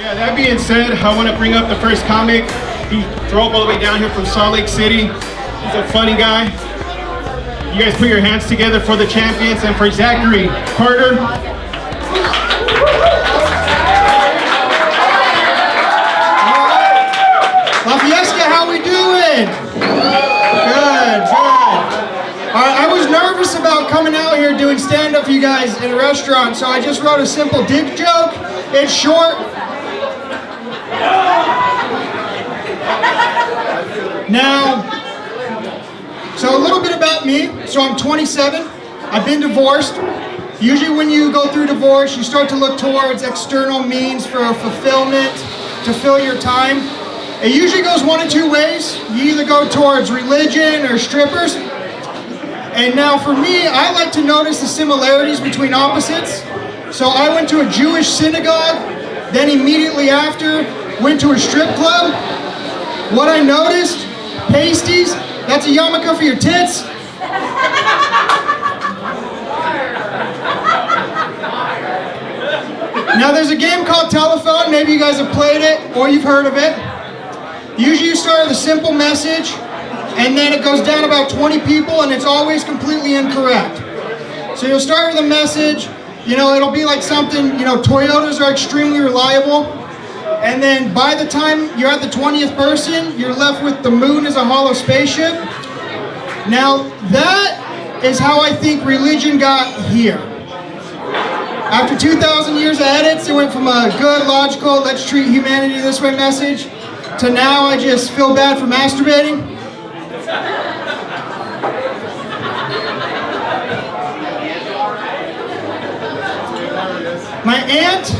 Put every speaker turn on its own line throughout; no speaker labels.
Yeah, that being said, I want to bring up the first comic. He drove all the way down here from Salt Lake City. He's a funny guy. You guys put your hands together for the champions and for Zachary Carter.
La Fiesta, how we doing? Good, good. I was nervous about coming out here doing stand-up for you guys in a restaurant, so I just wrote a simple dick joke. It's short. Now, so a little bit about me. So I'm 27. I've been divorced. Usually when you go through divorce, you start to look towards external means for fulfillment, to fill your time. It usually goes one of two ways. You either go towards religion or strippers. And now for me, I like to notice the similarities between opposites. So I went to a Jewish synagogue, then immediately after went to a strip club. What I noticed, pasties, that's a yarmulke for your tits. Now there's a game called Telephone, maybe you guys have played it or you've heard of it. Usually you start with a simple message and then it goes down about 20 people and it's always completely incorrect. So you'll start with a message, you know, it'll be like something, you know, Toyotas are extremely reliable. And then by the time you're at the 20th person, you're left with the moon as a hollow spaceship. Now that is how I think religion got here. After 2,000 years of edits, it went from a good, logical, let's treat humanity this way message, to now I just feel bad for masturbating. My aunt,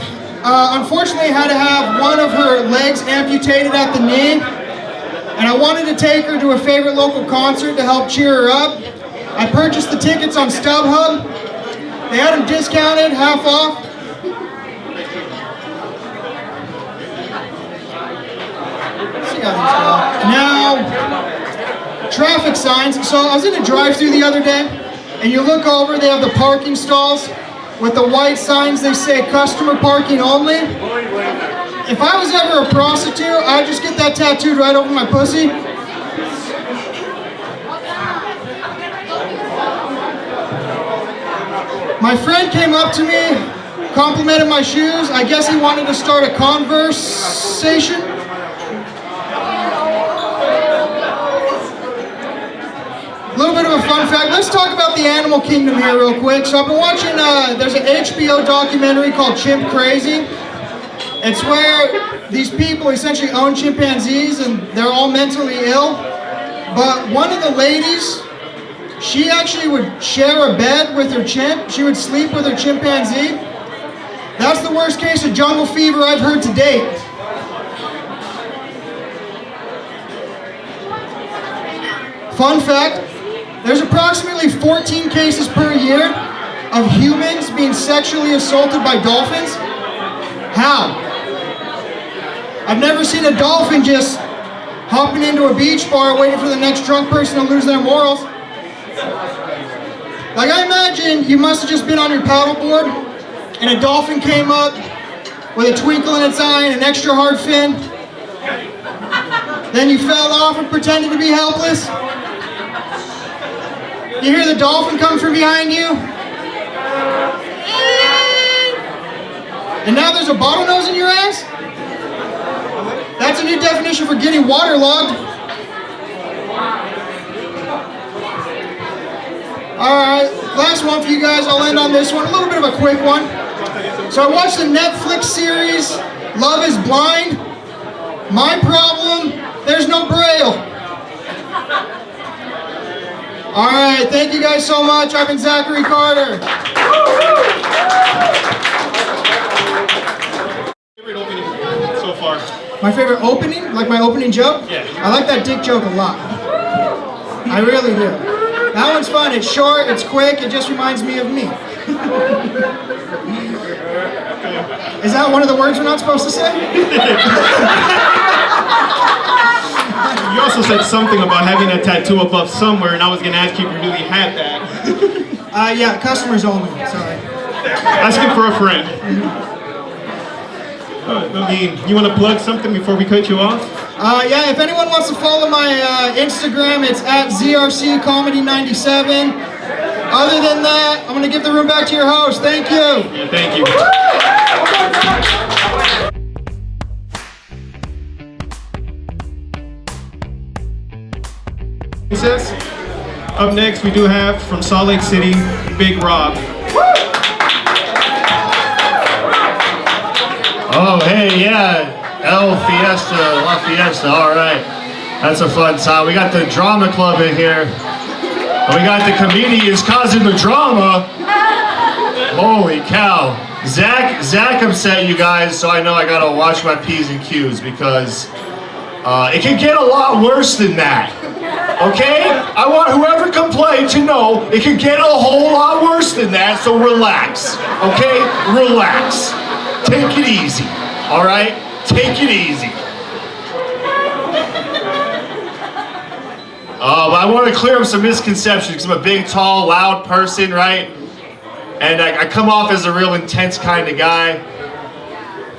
unfortunately, had to have one of her legs amputated at the knee, and I wanted to take her to a favorite local concert to help cheer her up. I purchased the tickets on StubHub. They had them discounted, half off. Let's see how these go. Now, traffic signs. So I was in a drive-thru the other day, and you look over, they have the parking stalls. With the white signs, they say customer parking only. If I was ever a prostitute, I'd just get that tattooed right over my pussy. My friend came up to me, complimented my shoes. I guess he wanted to start a conversation. A little bit of a fun fact. Let's talk about the animal kingdom here real quick. So I've been watching, there's an HBO documentary called Chimp Crazy. It's where these people essentially own chimpanzees and they're all mentally ill. But one of the ladies, she actually would share a bed with her chimp. She would sleep with her chimpanzee. That's the worst case of jungle fever I've heard to date. Fun fact. There's approximately 14 cases per year of humans being sexually assaulted by dolphins. How? I've never seen a dolphin just hopping into a beach bar waiting for the next drunk person to lose their morals. Like I imagine you must have just been on your paddleboard and a dolphin came up with a twinkle in its eye and an extra hard fin. Then you fell off and pretended to be helpless. You hear the dolphin come from behind you. And now there's a bottlenose in your ass? That's a new definition for getting waterlogged. Alright, last one for you guys. I'll end on this one. A little bit of a quick one. So I watched the Netflix series, Love is Blind. My problem, there's no Braille. Alright, thank you guys so much. I've been Zachary Carter.
Favorite opening so far?
My favorite opening? Like my opening joke?
Yeah.
I like that dick joke a lot. I really do. That one's fun. It's short, it's quick, it just reminds me of me. Is that one of the words we're not supposed to say?
You also said something about having a tattoo above somewhere, and I was going to ask you if you really had that.
Yeah, customers only. Sorry.
Asking for a friend. You want to plug something before we cut you off?
Yeah, if anyone wants to follow my Instagram, it's at ZRCComedy97. Other than that, I'm going to give the room back to your host. Thank you.
Yeah, thank you. Up next, we do have from Salt Lake City, Big Rob.
Oh, hey, yeah. El Fiesta, La Fiesta, all right. That's a fun time. We got the drama club in here. We got the comedians causing the drama. Holy cow. Zach upset you guys, so I know I gotta watch my P's and Q's because it can get a lot worse than that. Okay? I want whoever complained to know it can get a whole lot worse than that, so relax. Okay? Relax. Take it easy. All right? Take it easy. But I want to clear up some misconceptions because I'm a big, tall, loud person, right? And I come off as a real intense kind of guy.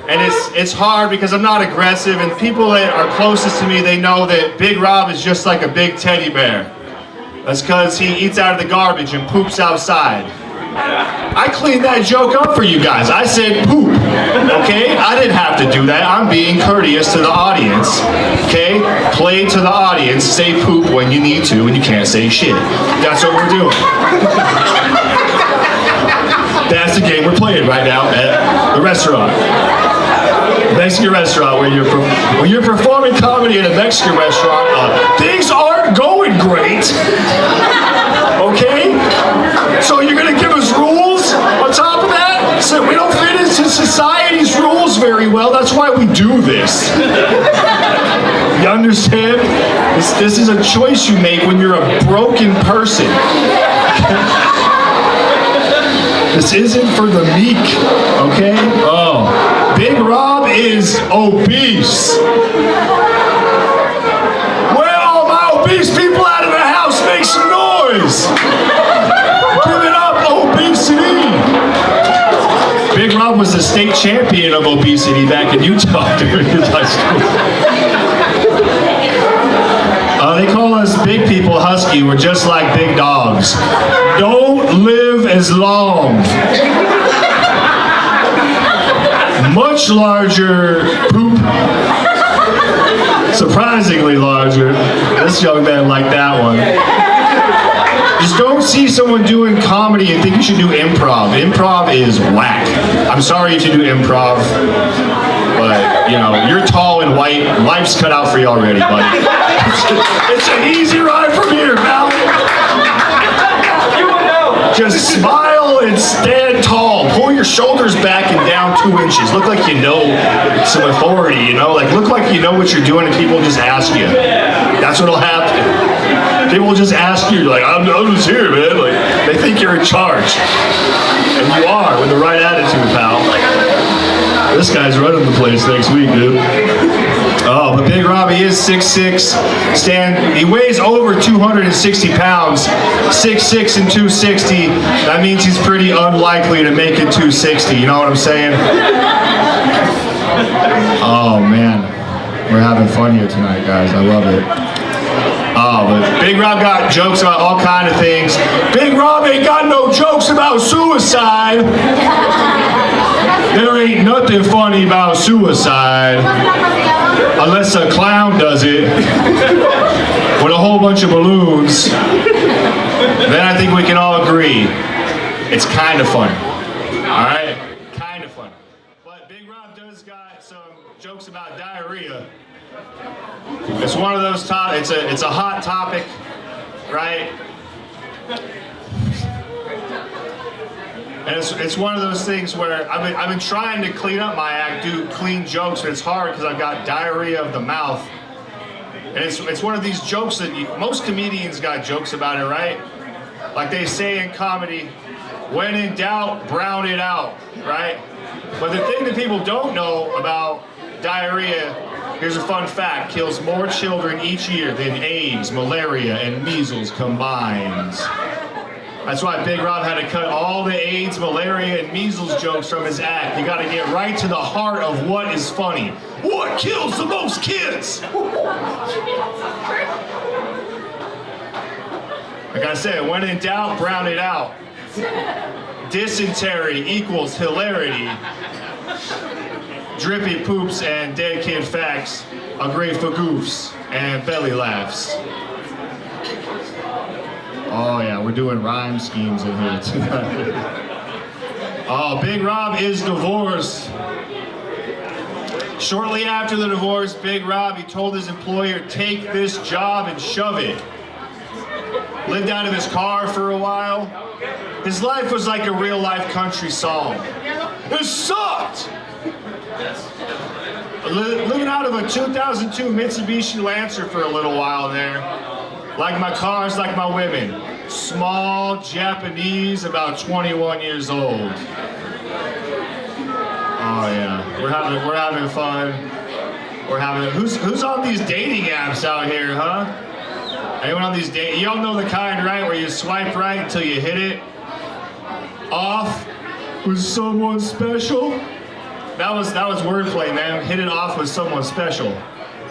And it's hard because I'm not aggressive, and people that are closest to me, they know that Big Rob is just like a big teddy bear. That's because he eats out of the garbage and poops outside. I cleaned that joke up for you guys. I said poop, okay? I didn't have to do that. I'm being courteous to the audience, okay? Play to the audience, say poop when you need to, and you can't say shit. That's what we're doing. That's the game we're playing right now at the restaurant. Mexican restaurant when you're performing comedy at a Mexican restaurant, things aren't going great. Okay? So you're gonna give us rules on top of that? So we don't fit into society's rules very well. That's why we do this. You understand? This is a choice you make when you're a broken person. This isn't for the meek, okay? Oh, Big Rob is obese. Where are all my obese people out of the house? Make some noise. Give it up, obesity. Big Rob was the state champion of obesity back in Utah during his high school. They call us big people husky. We're just like big dogs. Don't live as long. Much larger poop. Surprisingly larger. This young man liked that one. Just don't see someone doing comedy and think you should do improv. Improv is whack. I'm sorry if you do improv, but you know, you're tall and white. Life's cut out for you already, buddy. It's an easy ride from here, pal. Just smile and stand tall. Pull your shoulders back and down 2 inches. Look like you know some authority, you know? Like, look like you know what you're doing and people just ask you. That's what'll happen. People will just ask you, like, I'm just here, man. Like, they think you're in charge. And you are, with the right attitude, pal. This guy's running the place next week, dude. Oh, but Big Robbie is 6'6". He weighs over 260 pounds. 6'6" and 260. That means he's pretty unlikely to make it 260. You know what I'm saying? Oh, man. We're having fun here tonight, guys. I love it. Oh, but Big Rob got jokes about all kind of things. Big Rob ain't got no jokes about suicide. There ain't nothing funny about suicide. Unless a clown does it with a whole bunch of balloons. Then I think we can all agree it's kind of funny. Alright? Kind of funny. But Big Rob does got some jokes about diarrhea. It's one of those topics, it's a hot topic, right? And it's one of those things where I've been trying to clean up my act, do clean jokes, but it's hard because I've got diarrhea of the mouth. And it's one of these jokes that most comedians got jokes about it, right? Like they say in comedy, when in doubt, brown it out, right? But the thing that people don't know about diarrhea, here's a fun fact, kills more children each year than AIDS, malaria, and measles combined. That's why Big Rob had to cut all the AIDS, malaria, and measles jokes from his act. You gotta get right to the heart of what is funny. What kills the most kids? Like I said, when in doubt, brown it out. Dysentery equals hilarity. Drippy poops and dead kid facts are great for goofs and belly laughs. Oh yeah, we're doing rhyme schemes in here too. Oh, Big Rob is divorced. Shortly after the divorce, Big Rob, he told his employer, take this job and shove it. Lived out of his car for a while. His life was like a real life country song. It sucked! Living out of a 2002 Mitsubishi Lancer for a little while there. Like my cars, like my women. Small, Japanese, about 21 years old. Oh yeah, we're having fun. Who's on these dating apps out here, huh? Anyone on these y'all know the kind, right? Where you swipe right until you hit it off with someone special. That was wordplay, man. Hit it off with someone special.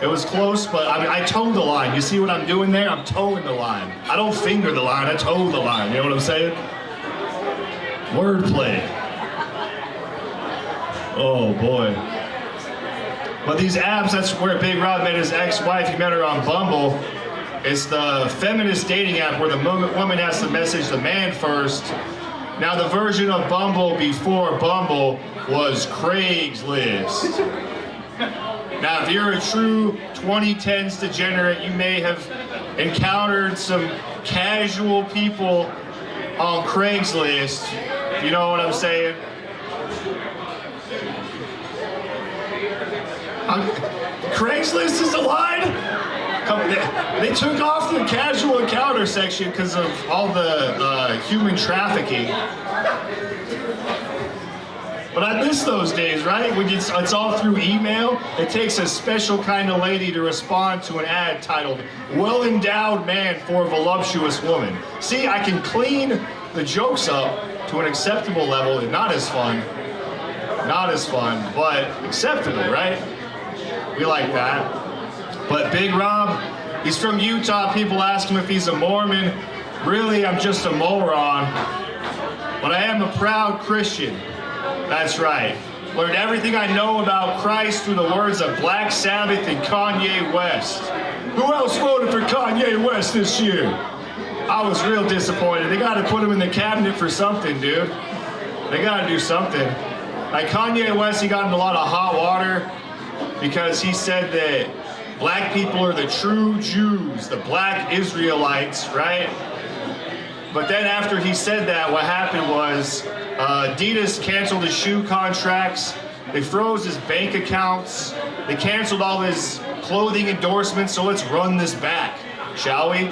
It was close, but I towed the line. You see what I'm doing there? I'm towing the line. I don't finger the line, I toe the line. You know what I'm saying? Wordplay. Oh boy. But these apps, that's where Big Rob met his ex-wife. He met her on Bumble. It's the feminist dating app where the woman has to message the man first. Now the version of Bumble before Bumble was Craigslist. Now, if you're a true 2010s degenerate, you may have encountered some casual people on Craigslist. You know what I'm saying? Craigslist is a line? They took off the casual encounter section because of all the human trafficking. But I miss those days, right? When it's all through email. It takes a special kind of lady to respond to an ad titled, well-endowed man for voluptuous woman. See, I can clean the jokes up to an acceptable level and not as fun, but acceptable, right? We like that. But Big Rob, he's from Utah. People ask him if he's a Mormon. Really, I'm just a moron. But I am a proud Christian. That's right. Learned everything I know about Christ through the words of Black Sabbath and Kanye West. Who else voted for Kanye West this year? I was real disappointed. They gotta put him in the cabinet for something, dude. They gotta do something. Like Kanye West, he got in a lot of hot water because he said that black people are the true Jews, the black Israelites, right? But then after he said that, what happened was Adidas canceled his shoe contracts, they froze his bank accounts, they canceled all his clothing endorsements, so let's run this back, shall we?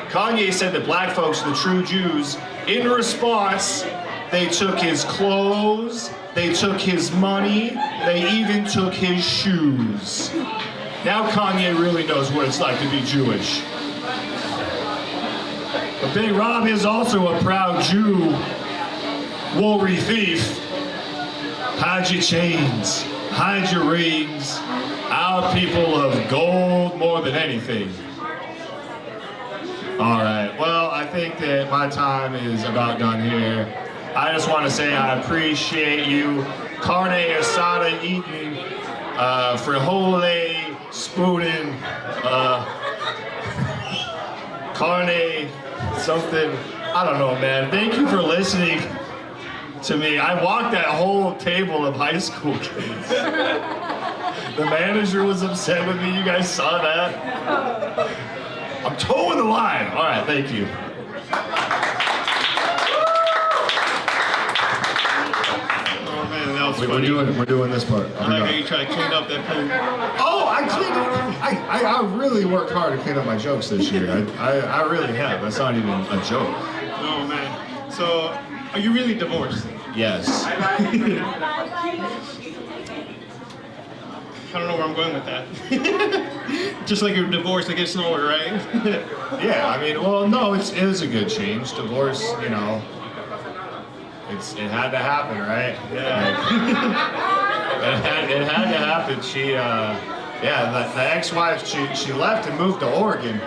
Kanye said that black folks are the true Jews. In response, they took his clothes, they took his money, they even took his shoes. Now Kanye really knows what it's like to be Jewish. But Big Rob is also a proud Jew. Woolry thief. Hide your chains, hide your rings. Our people of gold more than anything. All right, well, I think that my time is about done here. I just want to say I appreciate you. Carne asada eating, frijoles spooning, carne something. I don't know, man. Thank you for listening to me. I walked that whole table of high school kids. The manager was upset with me. You guys saw that? I'm towing the line. All right, thank you.
Oh man, that was
We're
funny.
doing this part.
I like how you try to clean up that poop.
Oh, I cleaned up. I really worked hard to clean up my jokes this year. I really have. That's not even a joke.
Oh man. So, are you really divorced?
Yes.
I don't know where I'm going with that. Just like your divorce, it gets nowhere, right?
Yeah, I mean, well, no, it was a good change. Divorce, you know, it had to happen, right?
Yeah.
It had to happen. She, the ex-wife, she left and moved to Oregon.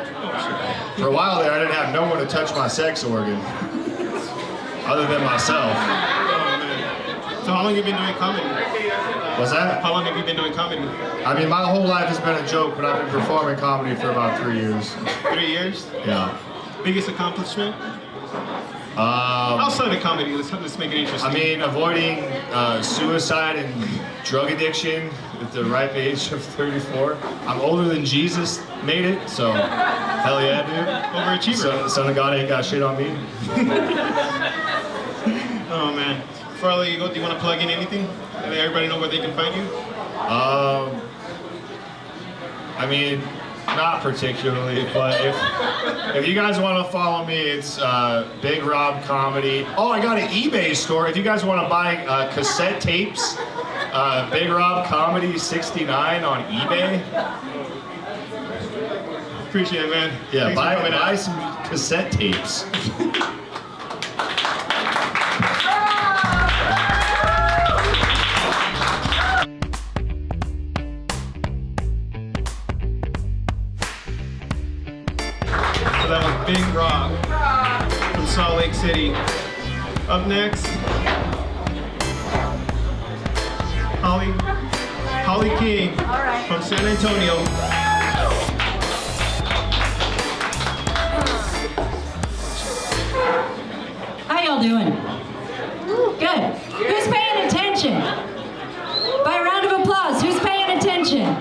For a while there, I didn't have no one to touch my sex organ, other than myself.
Oh, man. So how long have you been doing comedy?
What's that?
How long have you been doing comedy?
I mean, my whole life has been a joke, but I've been performing comedy for about 3 years.
3 years?
Yeah.
Biggest accomplishment? Outside of comedy, let's make it interesting.
I mean, avoiding suicide and drug addiction at the ripe age of 34. I'm older than Jesus made it, so hell yeah, dude.
Overachiever.
Son of God ain't got shit on me.
Oh man. Before I let you go, do you want to plug in anything? Let everybody know where they can find you?
I mean, not particularly, but if you guys want to follow me, it's Big Rob Comedy. Oh, I got an eBay store. If you guys want to buy cassette tapes, Big Rob Comedy 69 on eBay.
Appreciate it, man.
Yeah,
Thanks
buy some cassette tapes.
That was Big Rob from Salt Lake City. Up next, Holly King from San Antonio.
How y'all doing? Good. Who's paying attention? By a round of applause, who's paying attention?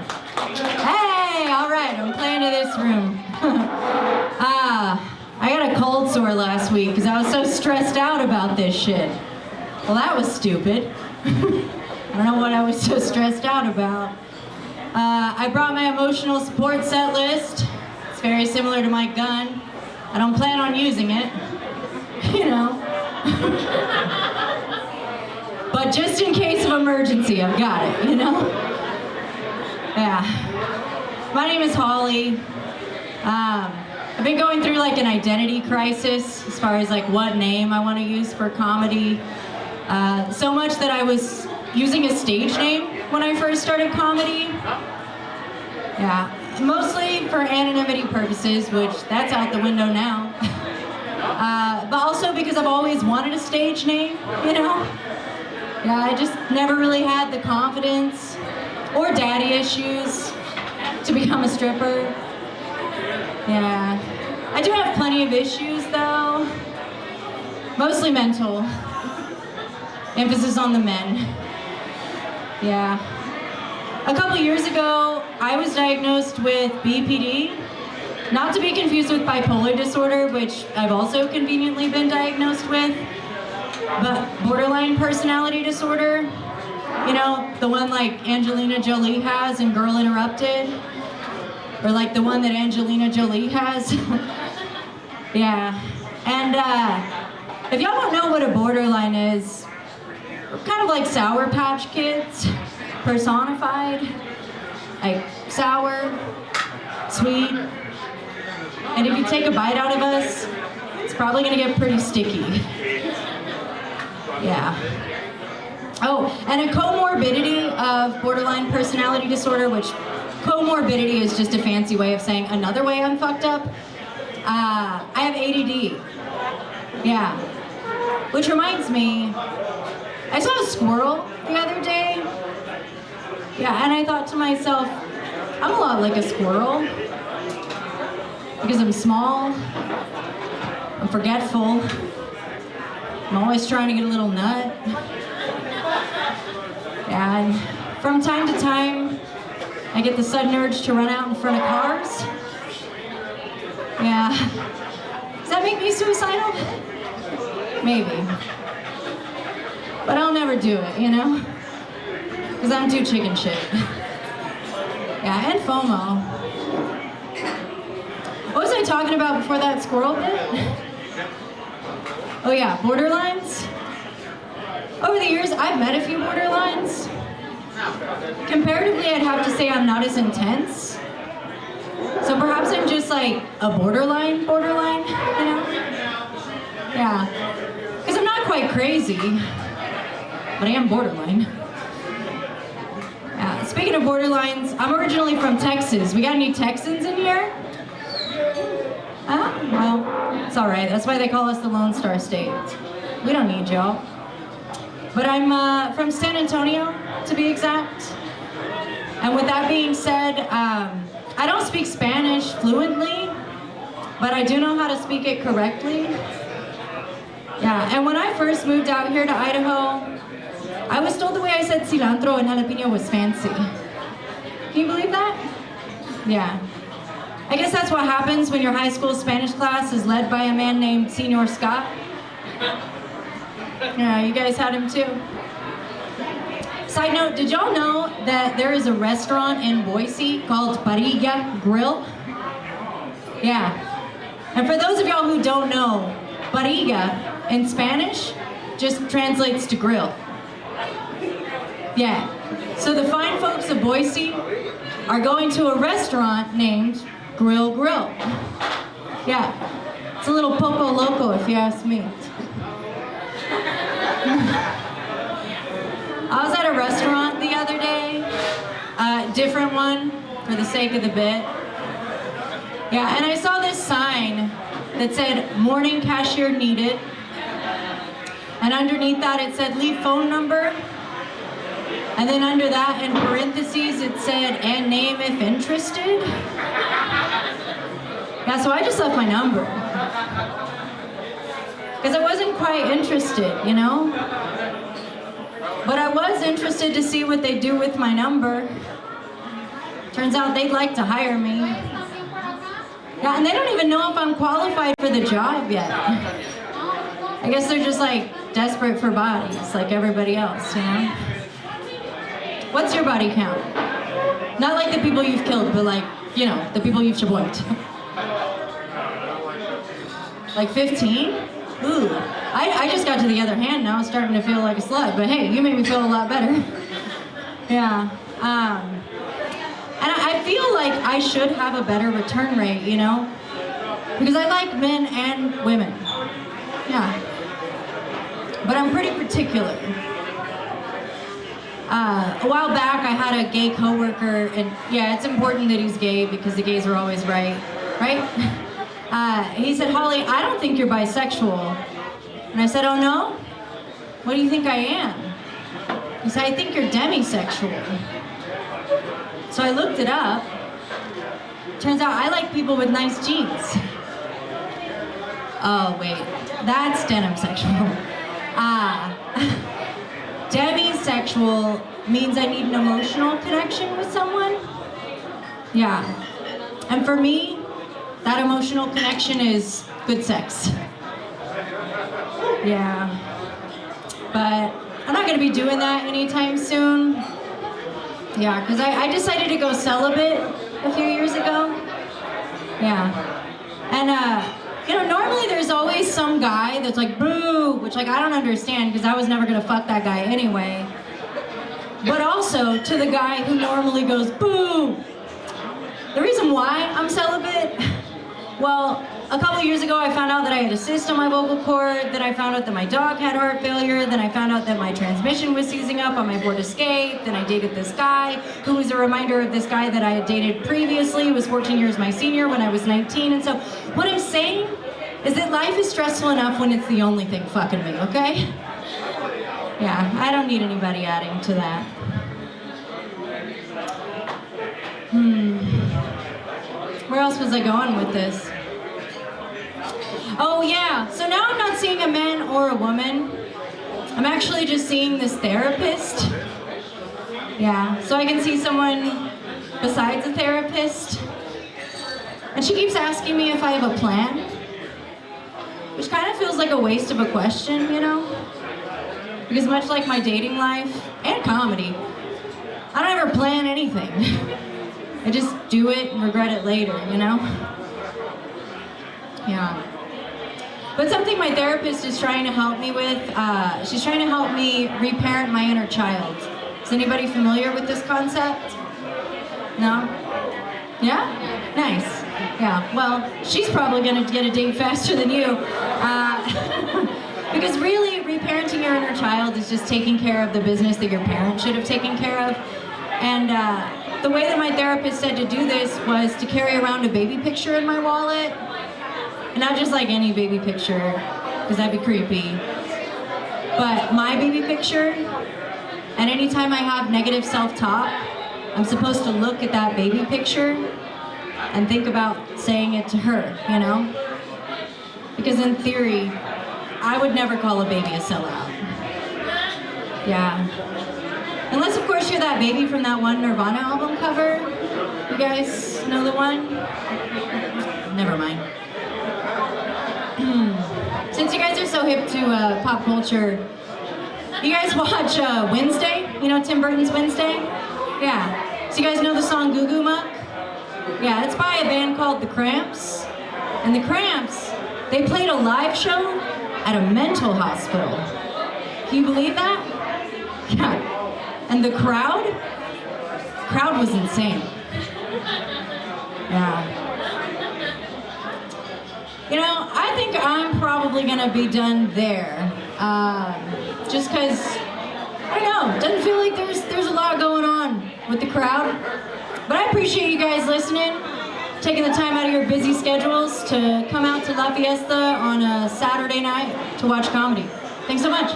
Hey, all right, I'm playing to this room. I got a cold sore last week because I was so stressed out about this shit. Well, that was stupid. I don't know what I was so stressed out about. I brought my emotional support set list. It's very similar to my gun. I don't plan on using it, you know. But just in case of emergency, I've got it, you know. Yeah. My name is Holly. I've been going through like an identity crisis as far as like what name I want to use for comedy. So much that I was using a stage name when I first started comedy. Yeah, mostly for anonymity purposes, which that's out the window now. But also because I've always wanted a stage name, you know? Yeah, I just never really had the confidence or daddy issues to become a stripper. Yeah, I do have plenty of issues though, mostly mental. Emphasis on the men. Yeah. A couple years ago, I was diagnosed with BPD, not to be confused with bipolar disorder, which I've also conveniently been diagnosed with, but borderline personality disorder. You know, the one like Angelina Jolie has in Girl Interrupted. Or like the one that Angelina Jolie has. Yeah. And if y'all don't know what a borderline is, we're kind of like Sour Patch Kids, personified. Like sour, sweet, and if you take a bite out of us, it's probably gonna get pretty sticky. Yeah. Oh, and a comorbidity of borderline personality disorder, which comorbidity is just a fancy way of saying another way I'm fucked up. I have ADD. Yeah. Which reminds me, I saw a squirrel the other day. Yeah, and I thought to myself, I'm a lot like a squirrel. Because I'm small, I'm forgetful, I'm always trying to get a little nut. Yeah, and from time to time, I get the sudden urge to run out in front of cars. Yeah. Does that make me suicidal? Maybe. But I'll never do it, you know? Because I'm too chicken shit. Yeah, and FOMO. What was I talking about before that squirrel bit? Oh yeah, borderlines. Over the years, I've met a few borderlines. comparatively, I'd have to say I'm not as intense. So perhaps I'm just like a borderline, you know? Yeah. Because I'm not quite crazy, but I am borderline. Yeah. Speaking of borderlines, I'm originally from Texas. We got any Texans in here? Well, it's all right. That's why they call us the Lone Star State. We don't need y'all. But I'm from San Antonio, to be exact. And with that being said, I don't speak Spanish fluently, but I do know how to speak it correctly. Yeah, and when I first moved out here to Idaho, I was told the way I said cilantro and jalapeno was fancy. Can you believe that? Yeah. I guess that's what happens when your high school Spanish class is led by a man named Senor Scott. Yeah, you guys had him too. Side note, did y'all know that there is a restaurant in Boise called Parrilla Grill? Yeah. And for those of y'all who don't know, parrilla in Spanish just translates to grill. Yeah. So the fine folks of Boise are going to a restaurant named Grill. Yeah. It's a little poco loco if you ask me. I was at a restaurant the other day, different one for the sake of the bit. Yeah, and I saw this sign that said morning cashier needed. And underneath that it said leave phone number. And then under that in parentheses it said and name if interested. Yeah, so I just left my number. Because I wasn't quite interested, you know? But I was interested to see what they do with my number. Turns out they'd like to hire me. Yeah, and they don't even know if I'm qualified for the job yet. I guess they're just like desperate for bodies, like everybody else, you know? What's your body count? Not like the people you've killed, but like, you know, the people you've shaboinked. Like 15? Ooh, I just got to the other hand now, starting to feel like a slut, but hey, you made me feel a lot better. Yeah, and I feel like I should have a better return rate, you know? Because I like men and women. Yeah. But I'm pretty particular. A while back, I had a gay coworker, and yeah, it's important that he's gay because the gays are always right? He said, Holly, I don't think you're bisexual. And I said, oh no? What do you think I am? He said, I think you're demisexual. So I looked it up. Turns out I like people with nice jeans. Oh wait, that's denisexual. Demisexual means I need an emotional connection with someone. Yeah. And for me, that emotional connection is good sex. Yeah. But I'm not going to be doing that anytime soon. Yeah, because I decided to go celibate a few years ago. Yeah. And, you know, normally there's always some guy that's like, boo, which, like, I don't understand because I was never going to fuck that guy anyway. But also to the guy who normally goes, boo. The reason why I'm celibate, well, a couple years ago I found out that I had a cyst on my vocal cord, then I found out that my dog had heart failure, then I found out that my transmission was seizing up on my board escape, then I dated this guy, who was a reminder of this guy that I had dated previously, who was 14 years my senior when I was 19, and so what I'm saying is that life is stressful enough when it's the only thing fucking me, okay? Yeah, I don't need anybody adding to that. Where else was I going with this? Oh yeah, so now I'm not seeing a man or a woman. I'm actually just seeing this therapist. Yeah, so I can see someone besides a therapist. And she keeps asking me if I have a plan, which kind of feels like a waste of a question, you know? Because much like my dating life and comedy, I don't ever plan anything. I just do it and regret it later, you know? Yeah. But something my therapist is trying to help me with, she's trying to help me reparent my inner child. Is anybody familiar with this concept? No? Yeah? Nice. Yeah, well, she's probably gonna get a date faster than you. Because really, reparenting your inner child is just taking care of the business that your parents should have taken care of. And the way that my therapist said to do this was to carry around a baby picture in my wallet. And not just like any baby picture, because that'd be creepy. But my baby picture, and anytime I have negative self-talk, I'm supposed to look at that baby picture and think about saying it to her, you know? Because in theory, I would never call a baby a sellout. Yeah. Unless, of course, you're that baby from that one Nirvana album cover. You guys know the one? Never mind. Since you guys are so hip to pop culture, you guys watch Wednesday? You know Tim Burton's Wednesday? Yeah. So you guys know the song Goo Goo Muck? Yeah, it's by a band called The Cramps. And The Cramps, they played a live show at a mental hospital. Can you believe that? Yeah. And the crowd was insane. Yeah. You know, I think I'm probably gonna be done there. Just cause, I don't know, it doesn't feel like there's a lot going on with the crowd. But I appreciate you guys listening, taking the time out of your busy schedules to come out to La Fiesta on a Saturday night to watch comedy. Thanks so much.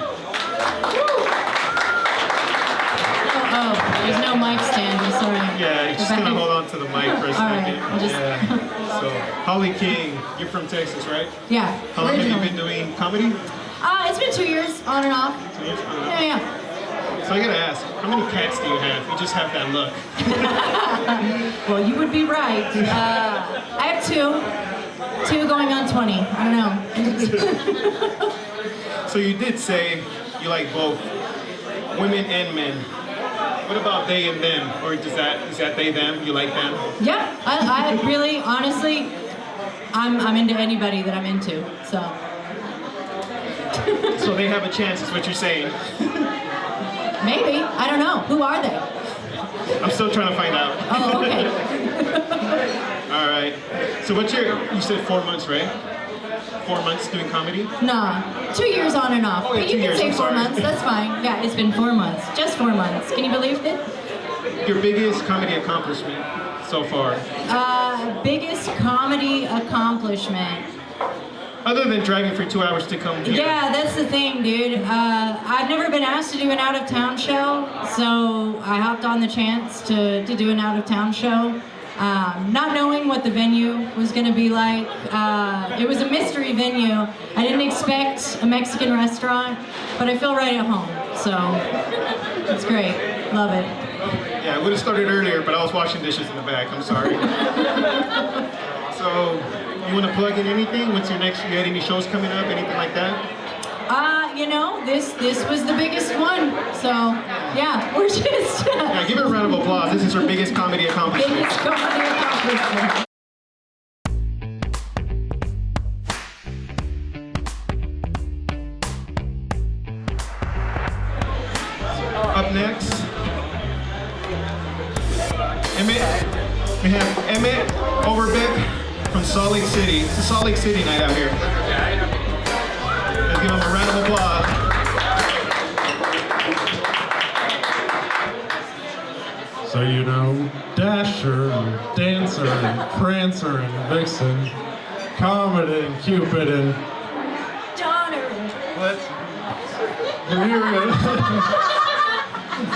Oh, there's no mic stand, I'm sorry.
Yeah, you're just gonna hold on to the mic for a second.
I'll just...
Yeah. So, Holly King, you're from Texas, right?
Yeah.
How long have you been doing comedy?
It's been 2 years, on and off.
2 years?
Yeah.
So I gotta ask, how many cats do you have? You just have that look.
Well, you would be right. I have two going on 20. I don't know.
So you did say you like both women and men. What about they and them? Or is that they, them? You like them?
Yeah, I really, honestly, I'm into anybody that I'm into, so.
So they have a chance, is what you're saying.
Maybe, I don't know. Who are they?
I'm still trying to find out.
Oh, okay.
All right. So you said 4 months, right? 4 months doing comedy?
Nah, 2 years on and off.
Oh, yeah,
but you
2
can
years,
say
I'm
4
sorry.
months, that's fine. Yeah, it's been 4 months, just 4 months. Can you believe it?
Your biggest comedy accomplishment so far?
Biggest comedy accomplishment.
Other than driving for 2 hours to come here.
Yeah, that's the thing, dude. I've never been asked to do an out-of-town show, so I hopped on the chance to do an out-of-town show. Not knowing what the venue was going to be like. It was a mystery venue. I didn't expect a Mexican restaurant, but I feel right at home, so it's great. Love it.
Yeah, I would have started earlier, but I was washing dishes in the back. I'm sorry. So, you want to plug in anything? What's your next? You had any shows coming up? Anything like that?
You know, this was the biggest one. So, yeah, we're just...
Yeah, give her a round of applause. This is her biggest comedy accomplishment.
biggest comedy accomplishment.
Up next, we have Emmett Overbeck from Salt Lake City. It's a Salt Lake City night out here. Let's give him a round of applause.
So you know, Dasher and Dancer and Prancer and Vixen, Comet and Cupid and...
Donner.
What?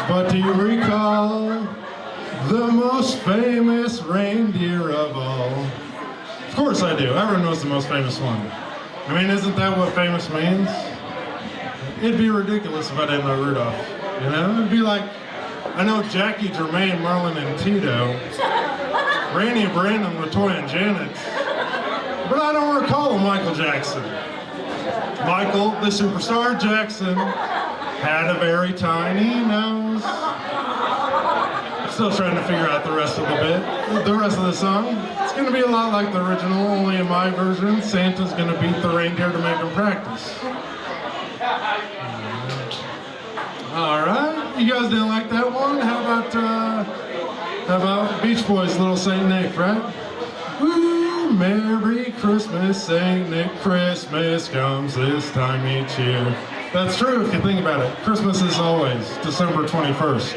But do you recall the most famous reindeer of all? Of course I do. Everyone knows the most famous one. I mean, isn't that what famous means? It'd be ridiculous if I didn't know Rudolph. You know? It'd be like, I know Jackie, Jermaine, Merlin, and Tito, Rainey, Brandon, LaToya, and Janet, but I don't recall Michael Jackson. Michael, the superstar Jackson, had a very tiny nose. Still trying to figure out the rest of the song. It's gonna be a lot like the original, only in my version, Santa's gonna beat the reindeer to make him practice. All right. You guys didn't like that one? How about Beach Boys' Little Saint Nick, right? Woo, Merry Christmas, Saint Nick, Christmas comes this time each year. That's true if you think about it. Christmas is always December 21st.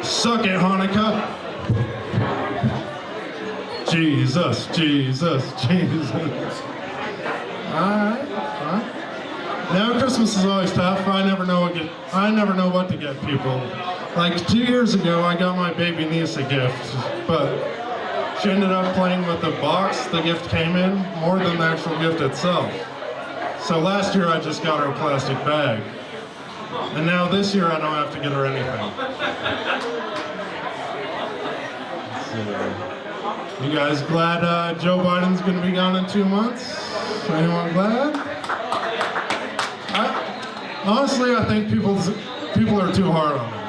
Suck it, Hanukkah. Jesus, Jesus, Jesus. Alright. Now Christmas is always tough. I never know what to get people. Like 2 years ago, I got my baby niece a gift, but she ended up playing with the box the gift came in more than the actual gift itself. So last year I just got her a plastic bag. And now this year I don't have to get her anything. So, you guys glad Joe Biden's gonna be gone in 2 months? Anyone glad? Honestly, I think people are too hard on him.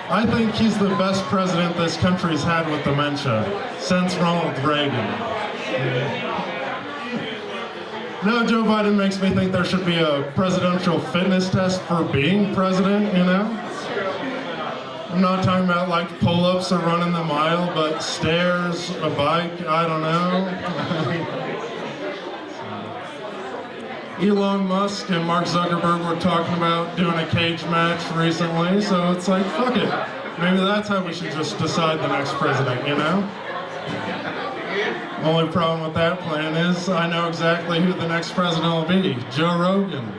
I think he's the best president this country's had with dementia since Ronald Reagan. Now Joe Biden makes me think there should be a presidential fitness test for being president, you know? I'm not talking about like pull-ups or running the mile, but stairs, a bike, I don't know. Elon Musk and Mark Zuckerberg were talking about doing a cage match recently, so it's like, fuck it. Maybe that's how we should just decide the next president, you know? Only problem with that plan is I know exactly who the next president will be. Joe Rogan.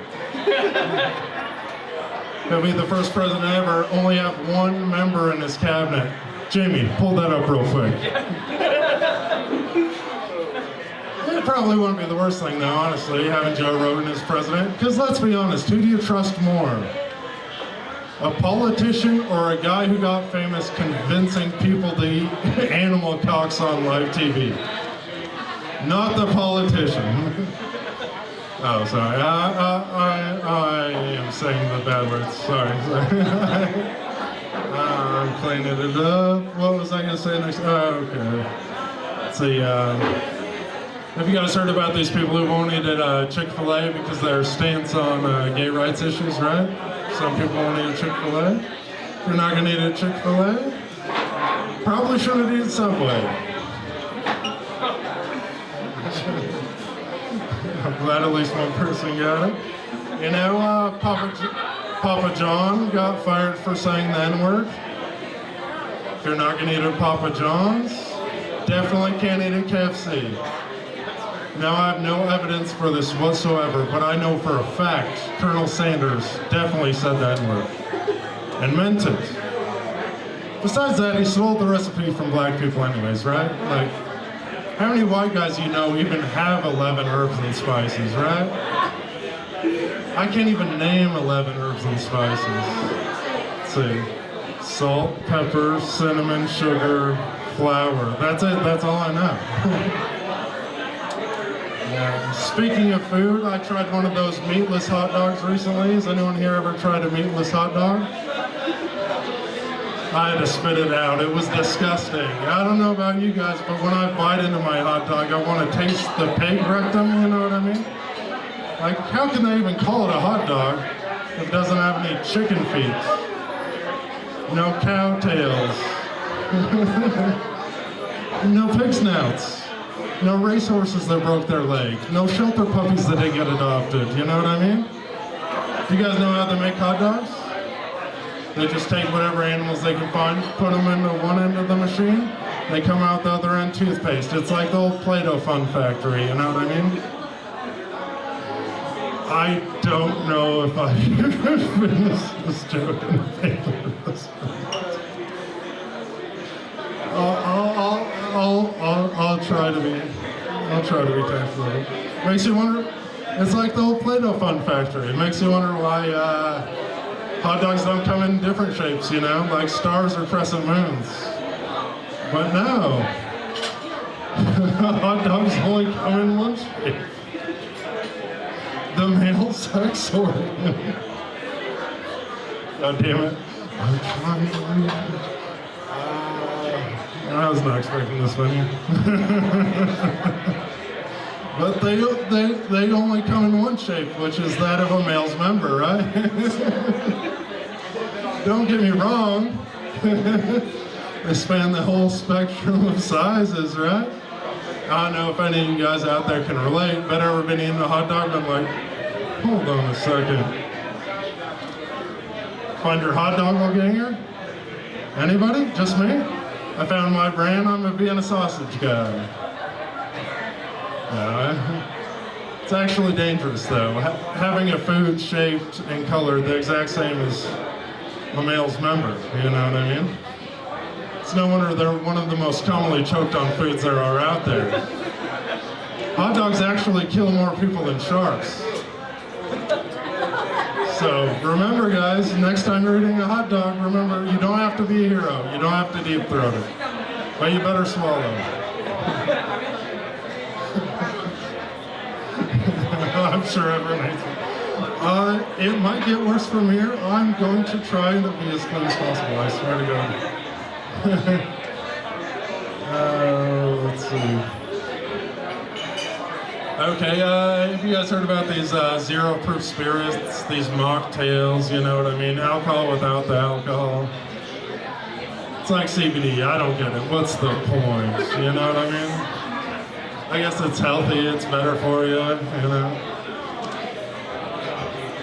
He'll be the first president ever, only have one member in his cabinet. Jamie, pull that up real quick. It probably wouldn't be the worst thing, though, honestly, having Joe Rogan as president. Because let's be honest, who do you trust more? A politician or a guy who got famous convincing people to eat animal cocks on live TV? Not the politician. Oh, sorry. I am saying the bad words. Sorry. I'm cleaning it up. What was I going to say next? Oh, okay. Let's see. Have you guys heard about these people who won't eat at Chick-fil-A because their stance on gay rights issues, right? Some people won't eat at Chick-fil-A. You're not going to eat at Chick-fil-A? Probably shouldn't eat at Subway. I'm glad at least one person got it. You know, Papa John got fired for saying the N-word. If you're not going to eat at Papa John's, definitely can't eat at KFC. Now, I have no evidence for this whatsoever, but I know for a fact Colonel Sanders definitely said the N-word and meant it. Besides that, he stole the recipe from black people anyways, right? Like, how many white guys you know even have 11 herbs and spices, right? I can't even name 11 herbs and spices. Let's see. Salt, pepper, cinnamon, sugar, flour. That's it. That's all I know. Yeah. Speaking of food, I tried one of those meatless hot dogs recently. Has anyone here ever tried a meatless hot dog? I had to spit it out. It was disgusting. I don't know about you guys, but when I bite into my hot dog, I want to taste the pig rectum, you know what I mean? Like, how can they even call it a hot dog if it doesn't have any chicken feet? No cow tails. No pig snouts. No racehorses that broke their leg. No shelter puppies that didn't get adopted, you know what I mean? You guys know how they make hot dogs? They just take whatever animals they can find, put them into one end of the machine, they come out the other end toothpaste. It's like the old Play-Doh Fun Factory, you know what I mean? I don't know if I can finish this joke in favor of this. I'll try to be tactful. Makes you wonder, it's like the old Play-Doh Fun Factory. It makes you wonder why hot dogs don't come in different shapes, you know, like stars or crescent moons. But no, hot dogs only come in one shape. The male sex organ. God damn it. I'm trying to read. I was not expecting this one. But they only come in one shape, which is that of a male's member, right? don't get me wrong. They span the whole spectrum of sizes, right? I don't know if any of you guys out there can relate, but ever been eating a hot dog and I'm like, hold on a second. Find your hot dog ganger? Anybody? Just me? I found my brand, I'm a Vienna sausage guy. It's actually dangerous though. Having a food shaped and colored the exact same as a male's member, you know what I mean? It's no wonder they're one of the most commonly choked on foods there are out there. Hot dogs actually kill more people than sharks. So remember guys, next time you're eating a hot dog, remember you don't have to be a hero. You don't have to deep throat it. But you better swallow it. I'm sure everyone hates it. It might get worse from here. I'm going to try to be as clean as possible, I swear to God. Let's see. Okay, have you guys heard about these zero-proof spirits, these mocktails, you know what I mean? Alcohol without the alcohol. It's like CBD, I don't get it. What's the point, you know what I mean? I guess it's healthy, it's better for you, you know?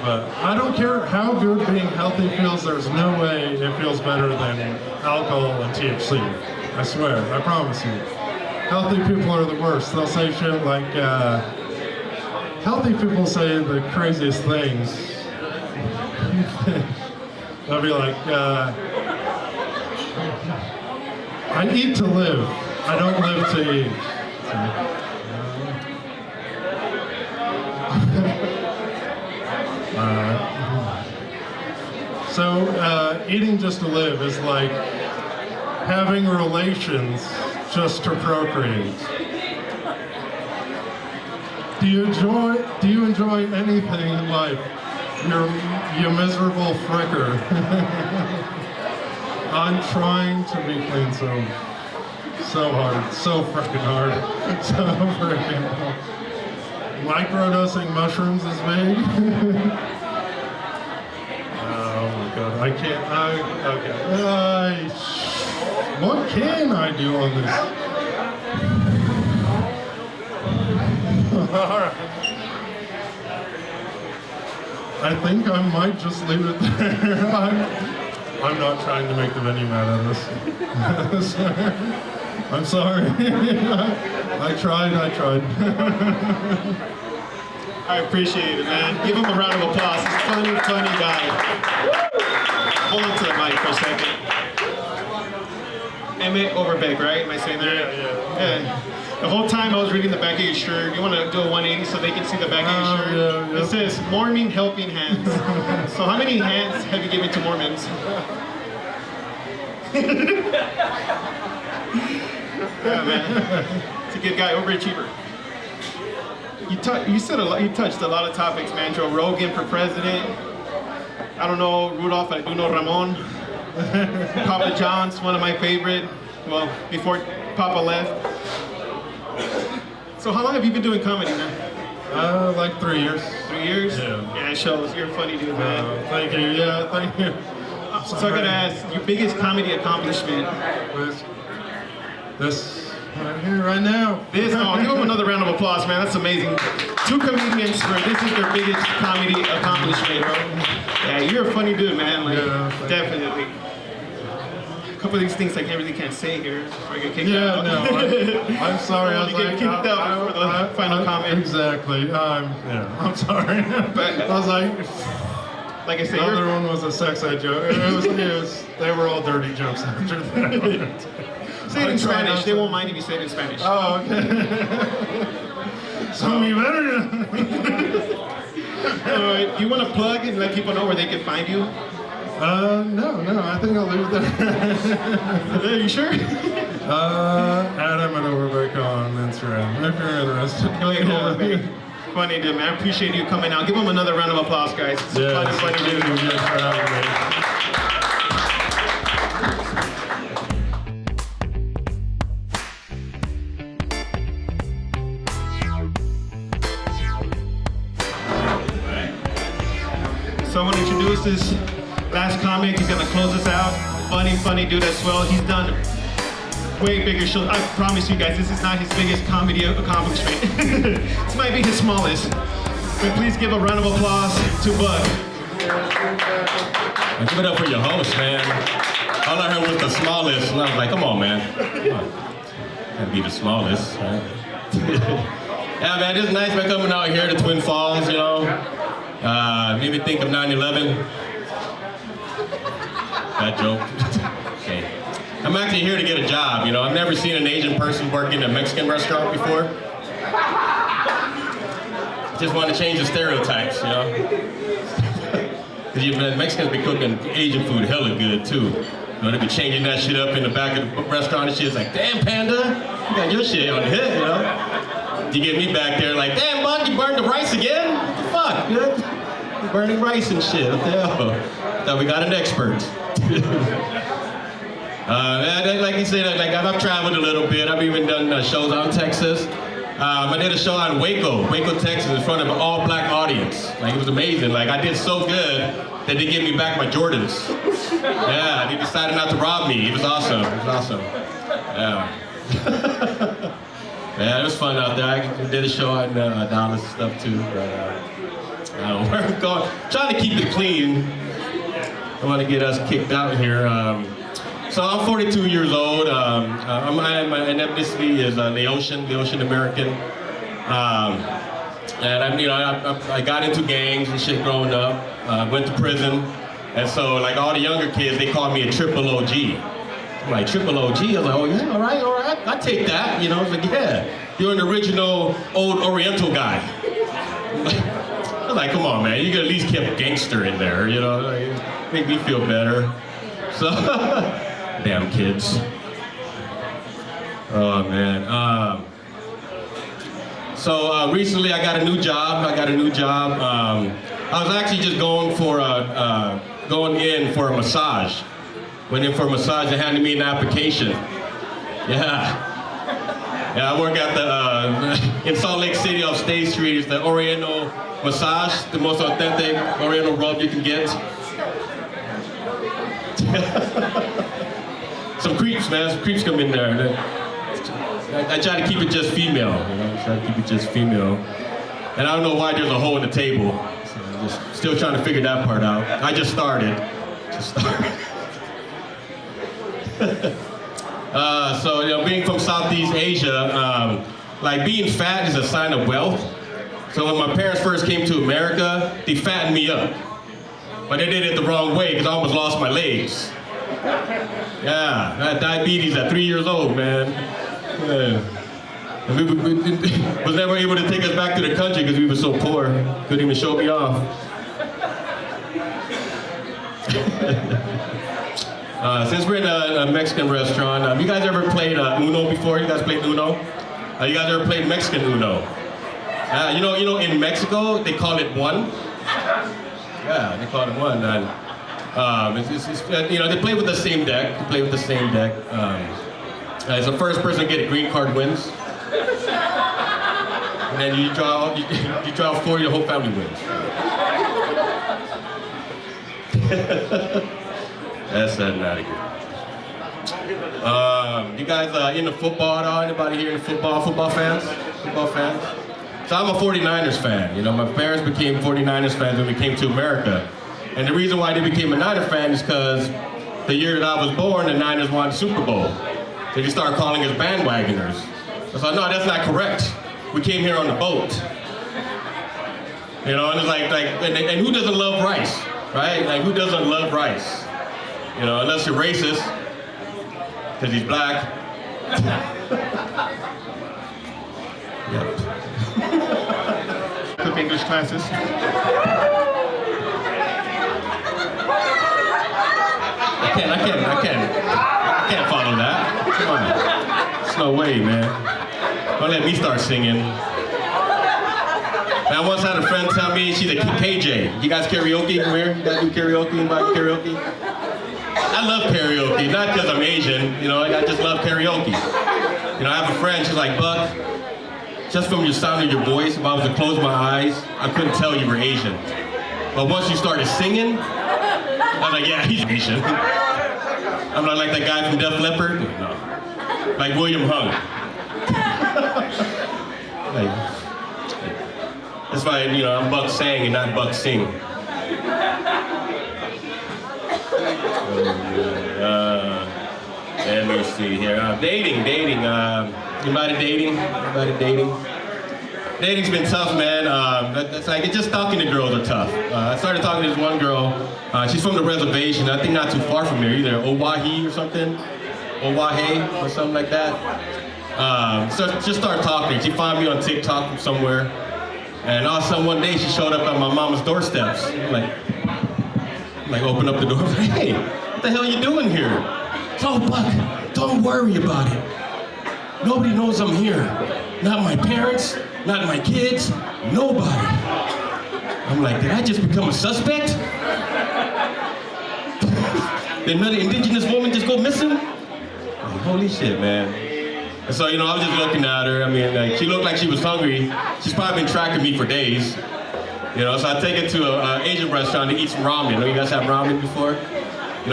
But I don't care how good being healthy feels, there's no way it feels better than alcohol and THC. I swear, I promise you. Healthy people are the worst. They'll say shit like, healthy people say the craziest things. They'll be like, I eat to live, I don't live to eat. So eating just to live is like having relations just to procreate. Do you enjoy anything in life? You miserable fricker. I'm trying to be clean so hard, so freaking hard, so freaking hard. Microdosing mushrooms is big. Oh my God, I can't, okay. What can I do on this? Alright. I think I might just leave it there. I'm not trying to make the venue mad at us. I'm sorry. I tried.
I appreciate it, man. Give him a round of applause. He's a funny guy. Hold on to the mic for a second. Emmett Overbeck, right? Am I saying that? Yeah. The whole time I was reading the back of your shirt. You want to do a 180 so they can see the back of your shirt? Yeah. It says, Mormon helping hands. So how many hands have you given to Mormons? Yeah, man. It's a good guy, overachiever. You said a lot. You touched a lot of topics, man. Joe Rogan for president. I don't know Rudolph. I do know Ramon. Papa John's one of my favorite. Well, before Papa left. So how long have you been doing comedy, man?
Like 3 years.
3 years?
Yeah.
Yeah, it shows. You're a funny dude, man.
Thank you. Yeah, thank you.
So I gotta ask, your biggest comedy accomplishment?
This right here, right now.
This, give them another round of applause, man. That's amazing. Two comedians where this is their biggest comedy accomplishment, bro. Yeah, you're a funny dude, man. Like, yeah, definitely. A couple of these things I really can't say here. I get kicked out.
No, I'm sorry. I was
get kicked out before the final comment.
Exactly. I'm sorry.
But
I was
like I said,
the other one was a sex ed joke. They were all dirty jokes after that.
Say it in Spanish. They won't mind if you say it in Spanish.
Oh, okay. So you better.
Do you want to plug and let people know where they can find you?
No. I think I'll leave it there.
Are you sure?
Emmett Overbeck on Instagram. If you're interested.
Overbeck. Funny dude, man. I appreciate you coming out. Give them another round of applause, guys. It's funny dude.
Thank you for having me.
So I want to introduce this last comic. He's gonna close us out. Funny dude as well. He's done way bigger shows. I promise you guys, this is not his biggest comedy accomplishment. This might be his smallest. But please give a round of applause to Buc.
Give it up for your host, man. All I heard was the smallest, and I was like, come on, man. Come on. Can't be the smallest, right? Yeah, man, it's nice man coming out here to Twin Falls, you know. Made me think of 9/11. That joke. Okay. I'm actually here to get a job, you know. I've never seen an Asian person work in a Mexican restaurant before. Just want to change the stereotypes, you know. Because Mexicans be cooking Asian food hella good too. You know, they be changing that shit up in the back of the restaurant and shit. It's like, damn, Panda, you got your shit on the hit, you know. You get me back there like, damn, Buc, you burned the rice again? What the fuck, dude? You're burning rice and shit. What the hell? Thought we got an expert. Like you said, like I've traveled a little bit. I've even done shows out in Texas. I did a show out in Waco, Texas, in front of an all-black audience. Like, it was amazing. Like, I did so good that they gave me back my Jordans. Yeah, they decided not to rob me. It was awesome. Yeah. Yeah, it was fun out there. I did a show out in Dallas and stuff too. But I don't know where I'm going. Trying to keep it clean. I want to get us kicked out here. So I'm 42 years old. My ethnicity is Laotian American. And I got into gangs and shit growing up. Went to prison. And so like all the younger kids, they called me a triple OG. I'm like, triple OG? I was like, oh yeah, all right, I take that. You know, I was like, yeah, you're an original old Oriental guy. I was like, come on, man, you could at least keep gangster in there, you know, like, make me feel better. So, damn kids. Oh man. So recently I got a new job. I was actually just going in for a massage. Went in for a massage, they handed me an application. Yeah, I work at the, in Salt Lake City off State Street. It's the Oriental Massage, the most authentic Oriental rub you can get. Some creeps, man, some creeps come in there. I try to keep it just female, you know, And I don't know why there's a hole in the table. So I'm just still trying to figure that part out. I just started. So, you know, being from Southeast Asia, like being fat is a sign of wealth. So when my parents first came to America, they fattened me up. But they did it the wrong way because I almost lost my legs. Yeah, I had diabetes at 3 years old, man. Yeah. And we was never able to take us back to the country because we were so poor. Couldn't even show me off. Since we're in a Mexican restaurant, you guys ever played Uno before? You guys played Uno? You guys ever played Mexican Uno? You know, in Mexico they call it one. Yeah, they call it one. And, you know, they play with the same deck. As the first person to get a green card wins. And then you draw 4, your whole family wins. That's not good. You guys into football at all? Anybody here in football fans? So I'm a 49ers fan. You know, my parents became 49ers fans when we came to America. And the reason why they became a Niners fan is because the year that I was born, the Niners won the Super Bowl. So they started calling us bandwagoners. I thought, no, that's not correct. We came here on the boat. You know, and it's and who doesn't love rice, right? Like, who doesn't love rice? You know, unless you're racist, because he's black. Yep.
Took English classes.
I can't follow that. Come on. There's no way, man. Don't let me start singing. I once had a friend tell me she's a KJ. You guys karaoke from here? You guys do karaoke? Anybody karaoke? I love karaoke, not because I'm Asian, you know, I just love karaoke. You know, I have a friend, she's like, Buc, just from your sound of your voice, if I was to close my eyes, I couldn't tell you were Asian. But once you started singing, was like, yeah, he's Asian. I'm not like that guy from Def Leppard. No. Like William Hung. That's why, I'm Buc Seng and not Buc Seng. Let me see here. Dating. Anybody dating? Dating's been tough, man. It's like just talking to girls are tough. I started talking to this one girl. She's from the reservation. I think not too far from here either. Oahe or something. Oahe or something like that. So just started talking. She found me on TikTok from somewhere. And all of a sudden one day she showed up at my mama's doorsteps. Like open up the door. Like, hey, what the hell are you doing here? Oh, Buck, don't worry about it. Nobody knows I'm here. Not my parents, not my kids, nobody. I'm like, did I just become a suspect? Did another indigenous woman just go missing? Like, holy shit, man. And so, I was just looking at her. I mean, like, she looked like she was hungry. She's probably been tracking me for days. So I take her to an Asian restaurant to eat some ramen. You guys have ramen before?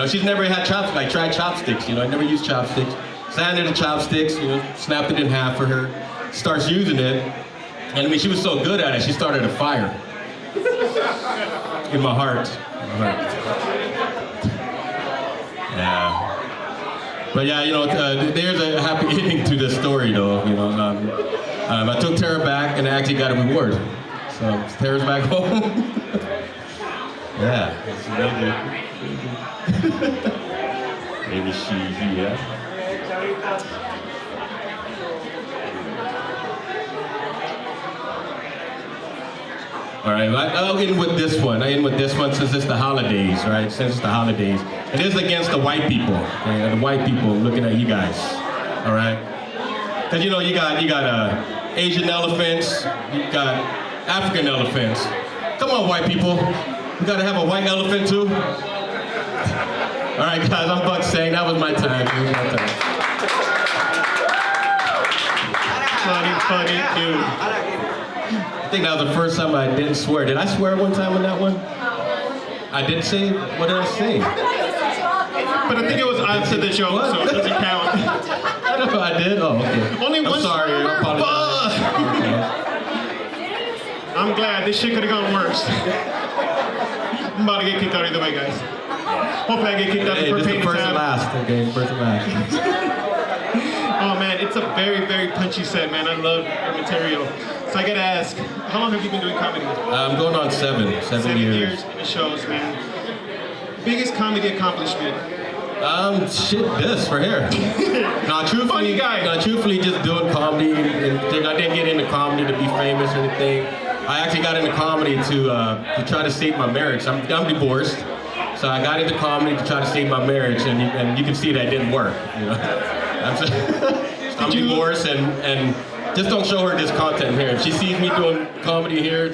She's never had tried chopsticks. I never used chopsticks. So I handed her the chopsticks, snapped it in half for her, starts using it. And I mean, she was so good at it, she started a fire. In my heart. Yeah. But yeah, there's a happy ending to this story though. I took Tara back and I actually got a reward. So Tara's back home. Yeah, it's amazing. Maybe she here. All right, I'll end with this one. Since it's the holidays, right? Since it's the holidays. It is against the white people. Okay? The white people looking at you guys. All right? Because you got Asian elephants, you got African elephants. Come on, white people. We gotta have a white elephant too. All right, guys, I'm Buc Seng. That was my time. Funny dude. I think that was the first time I didn't swear. Did I swear one time on that one? I didn't say. What did I say?
But I think it was after the show, so it doesn't count.
I don't know. I did. Oh, okay.
Only one.
I'm sorry. I apologize.
I'm glad. This shit could have gone worse. I'm about to get kicked out either way, guys. Hopefully I get kicked out
for
painting
first and last. Okay, first and last.
Oh man, it's a very, very punchy set, man. I love your material. So I gotta ask, how long have you been doing comedy?
I'm going on seven years.
In the shows, man. Biggest comedy accomplishment?
This right here. Truthfully, just doing comedy. I didn't get into comedy to be famous or anything. I actually got into comedy to try to save my marriage. I'm divorced, so I got into comedy to try to save my marriage, and you can see that didn't work. I'm divorced, and just don't show her this content here. If she sees me doing comedy here,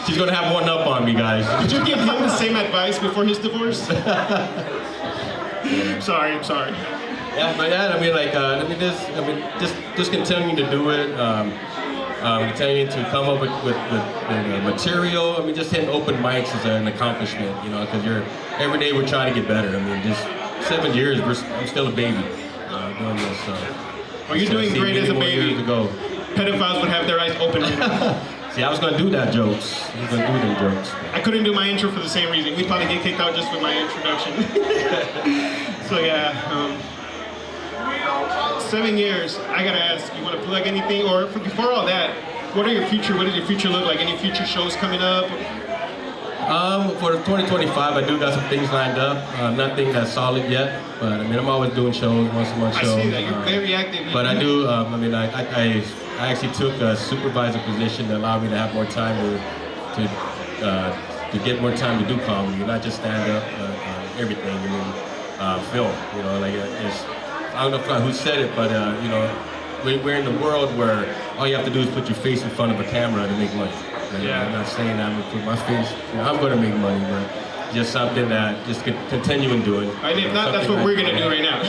she's gonna have one up on me, guys.
Did you give him the same advice before his divorce? Sorry.
Yeah, but yeah, just continuing to do it. Continuing to come up with material. Just hitting open mics is an accomplishment, because every day we're trying to get better. Just 7 years, I'm still a baby doing this. So.
Well, you're doing great as a baby. Pedophiles would have their eyes open.
See, I was gonna do that jokes.
I couldn't do my intro for the same reason. We'd probably get kicked out just with my introduction. So yeah. 7 years, I gotta ask, you want to plug anything? Or before all that, what does your future look like? Any future shows coming up?
For 2025, I do got some things lined up. Nothing that's solid yet, but I'm always doing shows, once a month shows.
I see that, you're very active.
But I do, I actually took a supervisor position that allowed me to have more time to get more time to do comedy, not just stand up, everything, film, I don't know who said it, but we're in the world where all you have to do is put your face in front of a camera to make money. Yeah. I'm not saying I'm gonna put my face. I'm gonna make money, but just something that just could continue in doing.
And if not, that's what we're gonna do right now.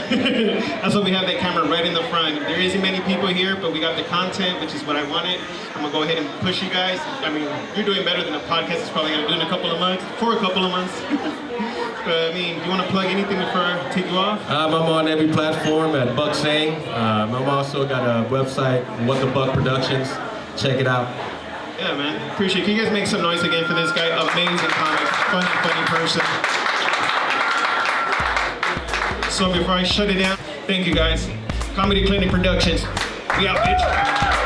That's why we have that camera right in the front. There isn't many people here, but we got the content, which is what I wanted. I'm gonna go ahead and push you guys. I mean, you're doing better than a podcast is probably gonna do in a couple of months, for a couple of months. But I mean, do you wanna plug anything before I take you off?
I'm on every platform at Buc Seng. I'm also got a website, What the Buck Productions. Check it out.
Yeah, man. Appreciate it. Can you guys make some noise again for this guy? Amazing comic. Funny person. So before I shut it down, thank you guys. Comedy Clinic Productions. We out, bitch.